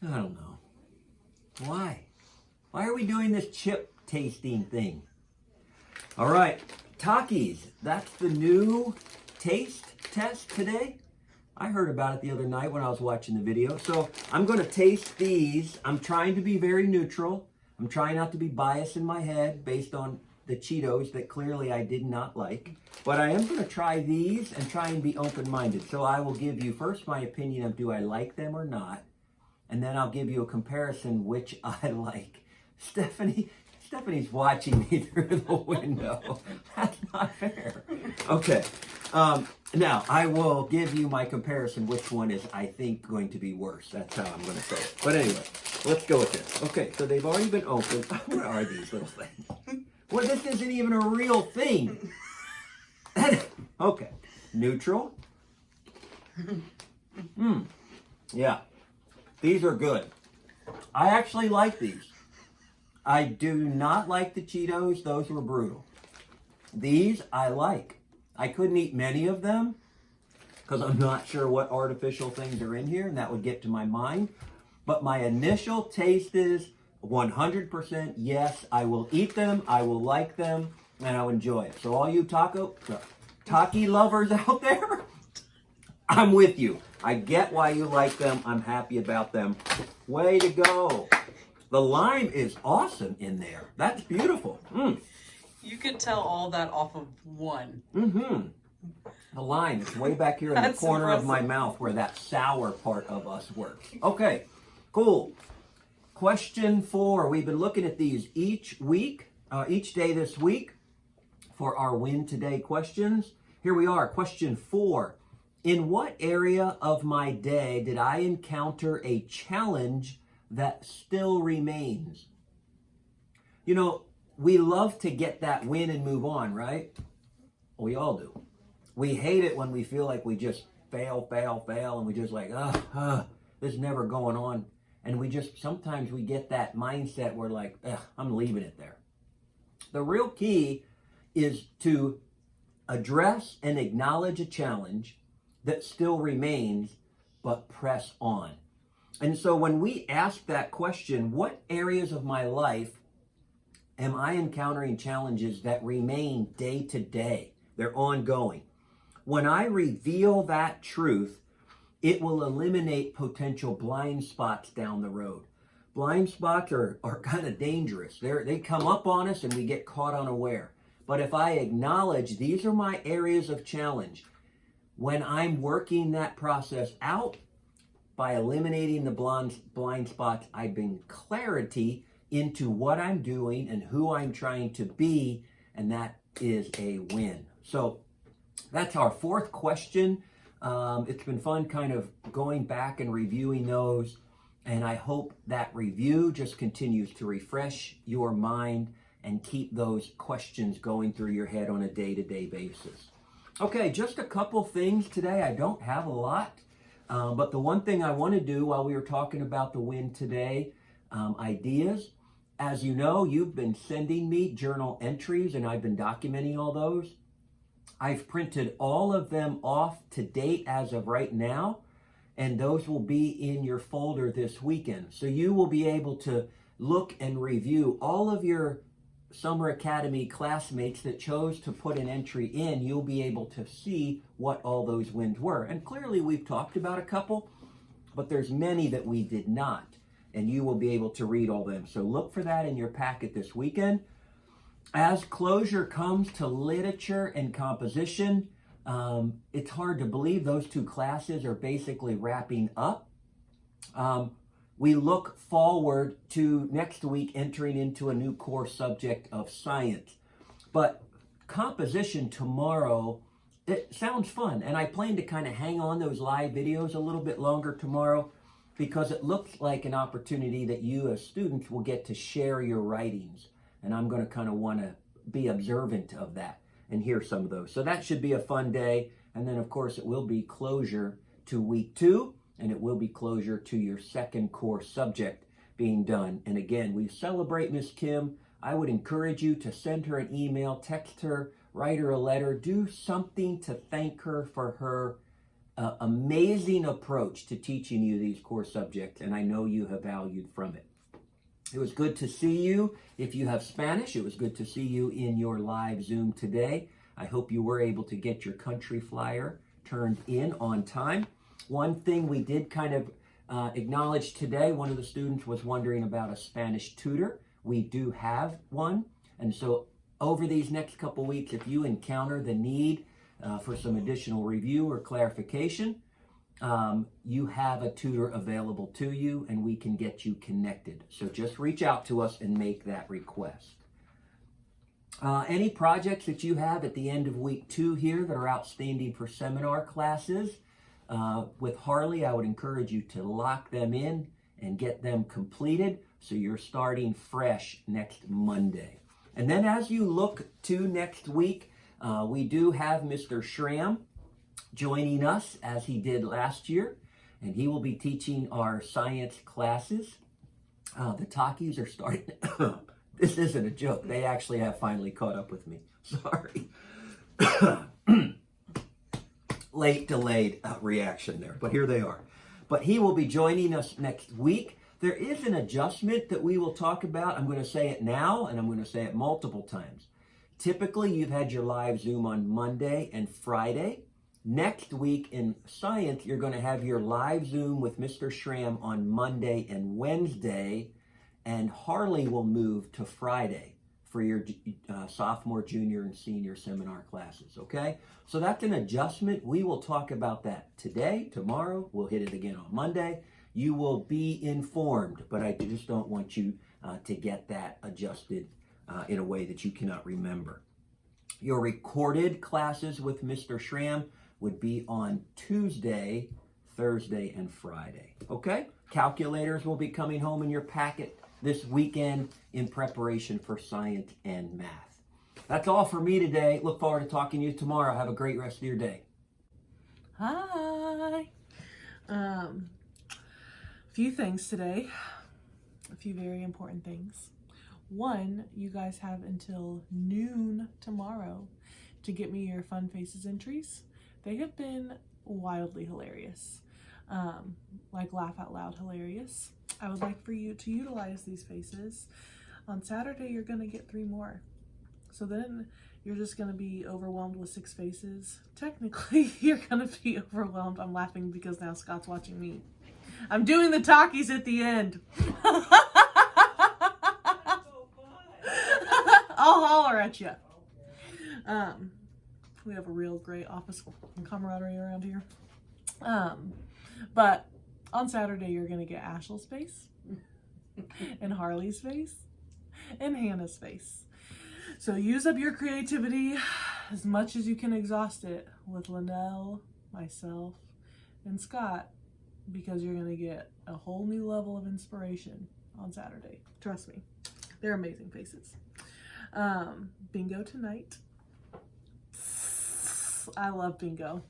I don't know. Why? Why are we doing this chip tasting thing? All right, Takis. That's the new taste test today. I heard about it the other night when I was watching the video. So I'm going to taste these. I'm trying to be very neutral. I'm trying not to be biased in my head based on the Cheetos that clearly I did not like. But I am going to try these and try and be open-minded. So I will give you first my opinion of do I like them or not. And then I'll give you a comparison which I like. Stephanie's watching me through the window. That's not fair. Okay. Now, I will give you my comparison which one is, I think, going to be worse. That's how I'm going to say it. But anyway, let's go with this. Okay, so they've already been opened. What are these little things? Well, this isn't even a real thing. Okay. Neutral. Yeah. These are good. I actually like these. I do not like the Cheetos. Those were brutal. These I like. I couldn't eat many of them because I'm not sure what artificial things are in here, and that would get to my mind. But my initial taste is 100% yes, I will eat them, I will like them, and I'll enjoy it. So all you Taki lovers out there, I'm with you. I get why you like them. I'm happy about them. Way to go. The lime is awesome in there. That's beautiful. You could tell all that off of one. The lime is way back here in the corner of my mouth where that sour part of us works. Okay, cool. Question 4. We've been looking at these each day this week for our Win Today questions. Here we are. Question 4. In what area of my day did I encounter a challenge that still remains? You know, we love to get that win and move on, right? We all do. We hate it when we feel like we just fail, and we just like, this is never going on. And sometimes we get that mindset where like, I'm leaving it there. The real key is to address and acknowledge a challenge that still remains, but press on. And so when we ask that question, what areas of my life am I encountering challenges that remain day to day? They're ongoing. When I reveal that truth, it will eliminate potential blind spots down the road. Blind spots are kind of dangerous. They come up on us and we get caught unaware. But if I acknowledge these are my areas of challenge, when I'm working that process out, by eliminating the blind spots, I bring clarity into what I'm doing and who I'm trying to be, and that is a win. So that's our 4th question. It's been fun kind of going back and reviewing those, and I hope that review just continues to refresh your mind and keep those questions going through your head on a day-to-day basis. Okay, just a couple things today. I don't have a lot, but the one thing I want to do while we were talking about the Win Today ideas, as you know, you've been sending me journal entries and I've been documenting all those. I've printed all of them off to date as of right now, and those will be in your folder this weekend. So you will be able to look and review all of your Summer Academy classmates that chose to put an entry in. You'll be able to see what all those wins were. And clearly we've talked about a couple, but there's many that we did not. And you will be able to read all them. So look for that in your packet this weekend. As closure comes to literature and composition, it's hard to believe those 2 classes are basically wrapping up. We look forward to next week entering into a new core subject of science. But composition tomorrow, it sounds fun. And I plan to kind of hang on those live videos a little bit longer tomorrow because it looks like an opportunity that you as students will get to share your writings. And I'm going to kind of want to be observant of that and hear some of those. So that should be a fun day. And then, of course, it will be closure to week 2. And it will be closure to your 2nd core subject being done. And again, we celebrate Miss Kim. I would encourage you to send her an email, text her, write her a letter, do something to thank her for her amazing approach to teaching you these core subjects, and I know you have valued from it. It was good to see you. If you have Spanish, it was good to see you in your live Zoom today. I hope you were able to get your country flyer turned in on time. One thing we did kind of acknowledge today, one of the students was wondering about a Spanish tutor. We do have one. And so over these next couple weeks, if you encounter the need for some additional review or clarification, you have a tutor available to you and we can get you connected. So just reach out to us and make that request. Any projects that you have at the end of week 2 here that are outstanding for seminar classes, with Harley, I would encourage you to lock them in and get them completed so you're starting fresh next Monday. And then as you look to next week, we do have Mr. Schramm joining us as he did last year, and he will be teaching our science classes. The Takis are starting. This isn't a joke. They actually have finally caught up with me. Sorry. Late delayed reaction there, but here they are. But he will be joining us next week. There is an adjustment that we will talk about. I'm going to say it now, and I'm going to say it multiple times. Typically, you've had your live Zoom on Monday and Friday. Next week in science, you're going to have your live Zoom with Mr. Schramm on Monday and Wednesday, and Harley will move to Friday for your sophomore, junior, and senior seminar classes, okay? So that's an adjustment. We will talk about that today, tomorrow. We'll hit it again on Monday. You will be informed, but I just don't want you to get that adjusted in a way that you cannot remember. Your recorded classes with Mr. Schramm would be on Tuesday, Thursday, and Friday, okay? Calculators will be coming home in your packet this weekend in preparation for science and math. That's all for me today. Look forward to talking to you tomorrow. Have a great rest of your day. Hi. Few things today. A few very important things. One, you guys have until noon tomorrow to get me your fun faces entries. They have been wildly hilarious. Like laugh out loud hilarious. I would like for you to utilize these faces. On Saturday, you're going to get 3 more. So then you're just going to be overwhelmed with 6 faces. Technically, you're going to be overwhelmed. I'm laughing because now Scott's watching me. I'm doing the talkies at the end. I'll holler at you. We have a real great office camaraderie around here. But on Saturday, you're going to get Ashley's face and Harley's face and Hannah's face. So use up your creativity as much as you can exhaust it with Linnell, myself, and Scott, because you're going to get a whole new level of inspiration on Saturday. Trust me, they're amazing faces. Bingo tonight. I love bingo.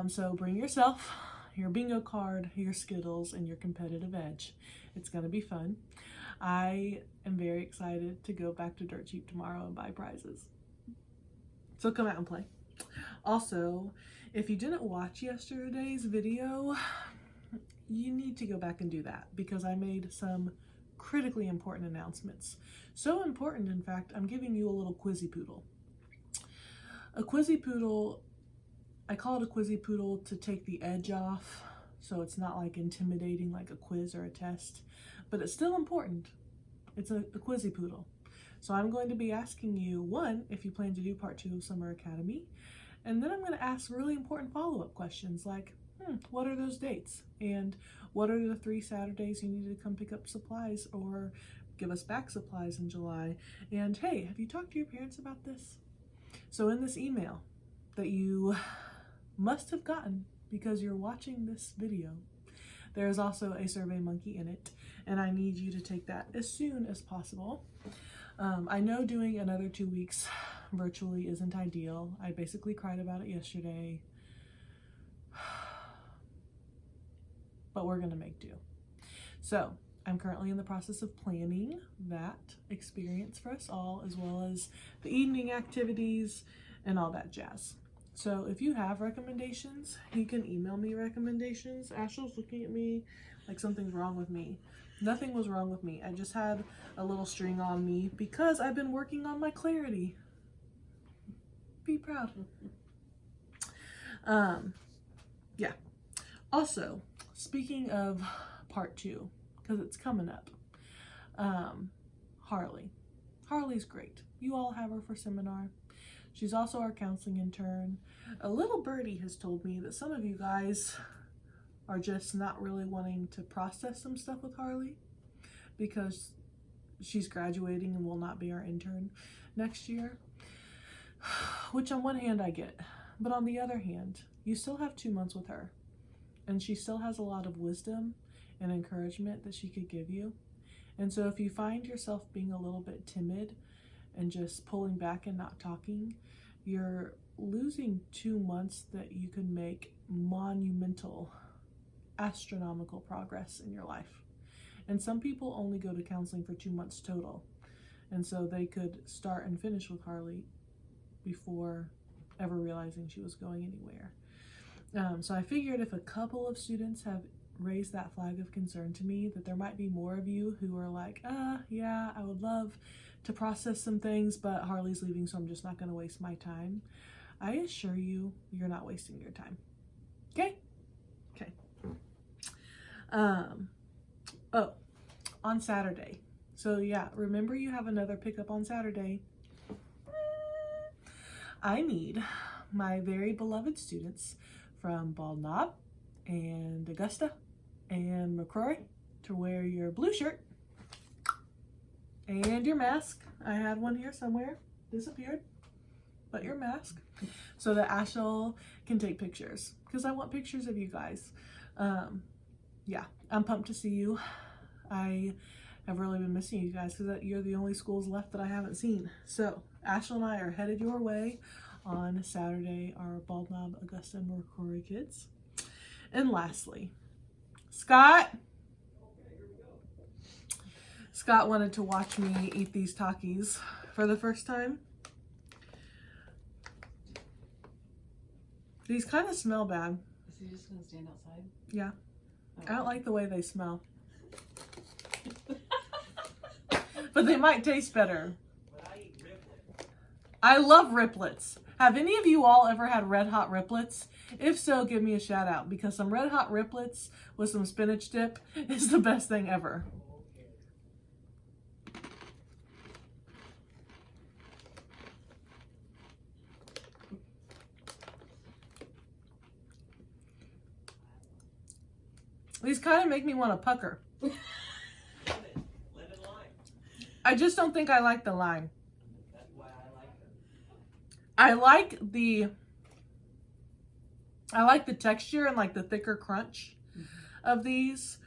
So bring yourself, your bingo card, your Skittles, and your competitive edge. It's going to be fun. I am very excited to go back to Dirt Cheap tomorrow and buy prizes. So come out and play. Also, if you didn't watch yesterday's video, you need to go back and do that because I made some critically important announcements. So important, in fact, I'm giving you a little quizzy poodle. A quizzy poodle, I call it a quizzy poodle to take the edge off, so it's not like intimidating like a quiz or a test, but it's still important. It's a quizzy poodle. So I'm going to be asking you, 1, if you plan to do part 2 of Summer Academy, and then I'm going to ask really important follow-up questions like, what are those dates? And what are the 3 Saturdays you need to come pick up supplies or give us back supplies in July? And hey, have you talked to your parents about this? So in this email that you must have gotten because you're watching this video, there is also a Survey Monkey in it, and I need you to take that as soon as possible. I know doing another 2 weeks virtually isn't ideal. I basically cried about it yesterday, but we're gonna make do. So I'm currently in the process of planning that experience for us all, as well as the evening activities and all that jazz. So if you have recommendations, you can email me recommendations. Ashley's looking at me like something's wrong with me. Nothing was wrong with me. I just had a little string on me because I've been working on my clarity. Be proud. Yeah. Also, speaking of part 2, because it's coming up, Harley. Harley's great. You all have her for seminar. She's also our counseling intern. A little birdie has told me that some of you guys are just not really wanting to process some stuff with Harley because she's graduating and will not be our intern next year, which on one hand I get, but on the other hand, you still have 2 months with her and she still has a lot of wisdom and encouragement that she could give you. And so if you find yourself being a little bit timid and just pulling back and not talking, you're losing 2 months that you can make monumental, astronomical progress in your life. And some people only go to counseling for 2 months total. And so they could start and finish with Harley before ever realizing she was going anywhere. So I figured if a couple of students have raised that flag of concern to me, that there might be more of you who are like, yeah, I would love to process some things, but Harley's leaving, so I'm just not going to waste my time. I assure you, you're not wasting your time. Okay? Okay. Oh, on Saturday. So yeah, remember you have another pickup on Saturday. I need my very beloved students from Bald Knob and Augusta and McCrory to wear your blue shirt and your mask. I had one here somewhere, disappeared, but your mask, so that Ashel can take pictures, because I want pictures of you guys. Yeah, I'm pumped to see you. I have really been missing you guys because you're the only schools left that I haven't seen. So Ashel and I are headed your way on Saturday, our Bald Knob, Augusta, and McCrory kids. And lastly, Scott wanted to watch me eat these Takis for the first time. These kind of smell bad. Is he just gonna stand outside? Yeah. Oh. I don't like the way they smell. But they might taste better. I love Riplets. Have any of you all ever had Red Hot Riplets? If so, give me a shout out, because some Red Hot Riplets with some spinach dip is the best thing ever. These kind of make me want to pucker. I just don't think I like the lime. That's why I like them. I like the texture and like the thicker crunch of these.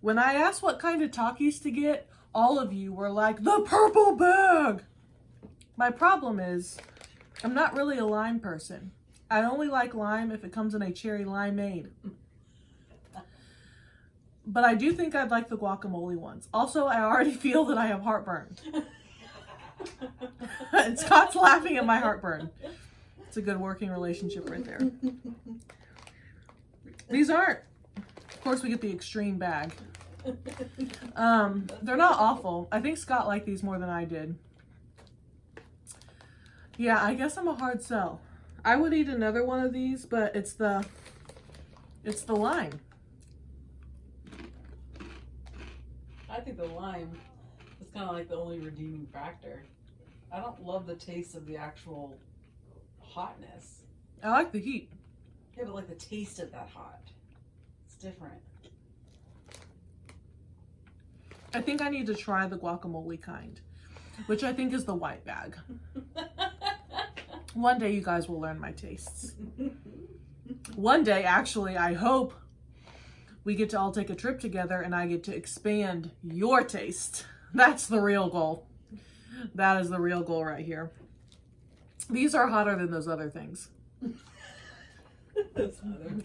When I asked what kind of Takis to get, all of you were like, the purple bag. My problem is, I'm not really a lime person. I only like lime if it comes in a cherry limeade. But I do think I'd like the guacamole ones. Also, I already feel that I have heartburn. And Scott's laughing at my heartburn. It's a good working relationship right there. These aren't, of course we get the extreme bag. They're not awful. I think Scott liked these more than I did. Yeah, I guess I'm a hard sell. I would eat another one of these, but it's the lime. I think the lime is kind of like the only redeeming factor. I don't love the taste of the actual hotness. I like the heat. Yeah, but like the taste of that hot. It's different. I think I need to try the guacamole kind, which I think is the white bag. One day you guys will learn my tastes. One day, actually, I hope we get to all take a trip together and I get to expand your taste. That's the real goal. That is the real goal right here. These are hotter than those other things.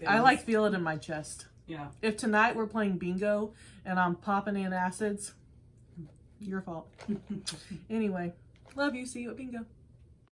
I like feel it in my chest. Yeah. If tonight we're playing bingo and I'm popping in acids, your fault. Anyway, love you. See you at bingo.